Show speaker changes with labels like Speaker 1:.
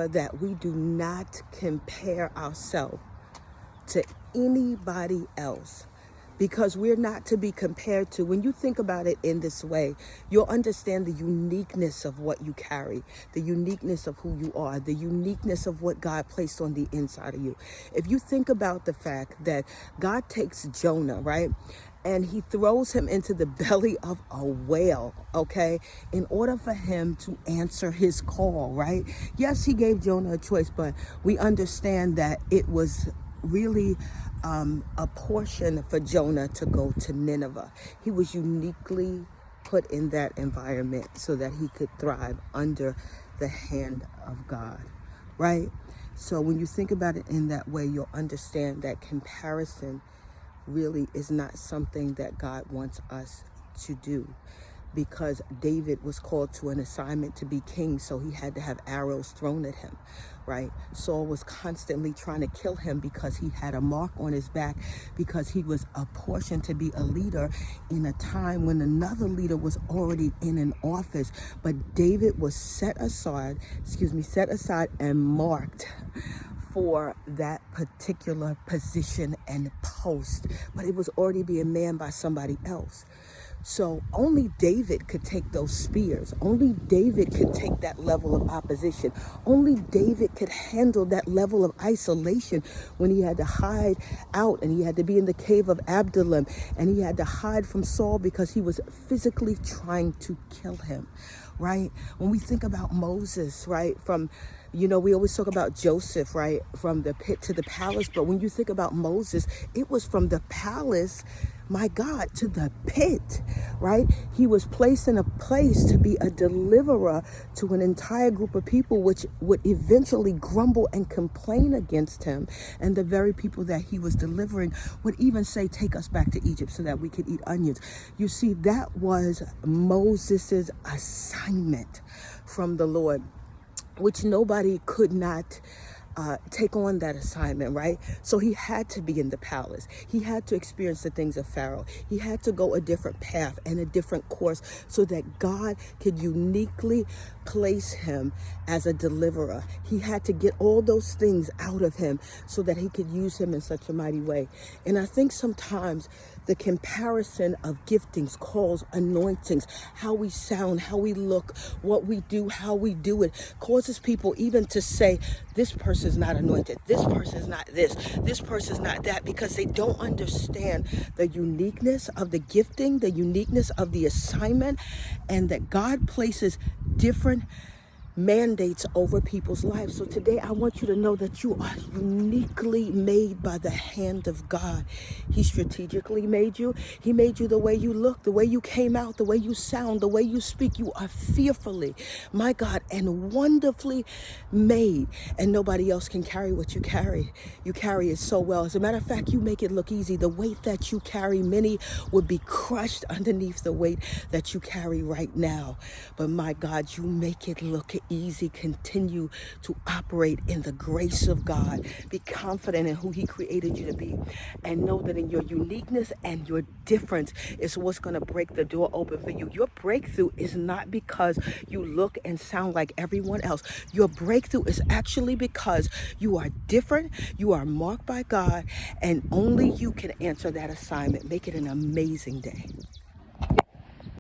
Speaker 1: that we do not compare ourselves to anybody else, because we're not to be compared to. When you think about it in this way, you'll understand the uniqueness of what you carry, the uniqueness of who you are, the uniqueness of what God placed on the inside of you. If you think about the fact that God takes Jonah, right, and he throws him into the belly of a whale, okay, in order for him to answer his call, right? Yes, he gave Jonah a choice, but we understand that it was really a portion for Jonah to go to Nineveh. He was uniquely put in that environment so that he could thrive under the hand of God, right? So when you think about it in that way, you'll understand that comparison really is not something that God wants us to do, because David was called to an assignment to be king, so he had to have arrows thrown at him, right? Saul was constantly trying to kill him because he had a mark on his back, because he was apportioned to be a leader in a time when another leader was already in an office. But David was set aside and marked for that particular position and post, but it was already being manned by somebody else. So only David could take those spears. Only David could take that level of opposition. Only David could handle that level of isolation when he had to hide out and he had to be in the cave of Adullam and he had to hide from Saul because he was physically trying to kill him, right? When we think about Moses, right, we always talk about Joseph, right, from the pit to the palace. But when you think about Moses, it was from the palace, my God, to the pit, right? He was placed in a place to be a deliverer to an entire group of people, which would eventually grumble and complain against him. And the very people that he was delivering would even say, take us back to Egypt so that we could eat onions. You see, that was Moses's assignment from the Lord, which nobody could not take on that assignment, right? So he had to be in the palace. He had to experience the things of Pharaoh. He had to go a different path and a different course so that God could uniquely place him as a deliverer. He had to get all those things out of him so that he could use him in such a mighty way. And I think sometimes the comparison of giftings, calls, anointings, how we sound, how we look, what we do, how we do it, causes people even to say, this person's not anointed, this person's not this person's not that, because they don't understand the uniqueness of the gifting, the uniqueness of the assignment, and that God places different mandates over people's lives. So today I want you to know that you are uniquely made by the hand of God. He strategically made you. He made you the way you look, the way you came out, the way you sound, the way you speak. You are fearfully, my God, and wonderfully made. And nobody else can carry what you carry. You carry it so well. As a matter of fact, you make it look easy. The weight that you carry, many would be crushed underneath the weight that you carry right now. But my God, you make it look easy. Continue to operate in the grace of God. Be confident in who he created you to be, and know that in your uniqueness and your difference is what's going to break the door open for you. Your breakthrough is not because you look and sound like everyone else. Your breakthrough is actually because you are different, you are marked by God, and only you can answer that assignment. Make it an amazing day.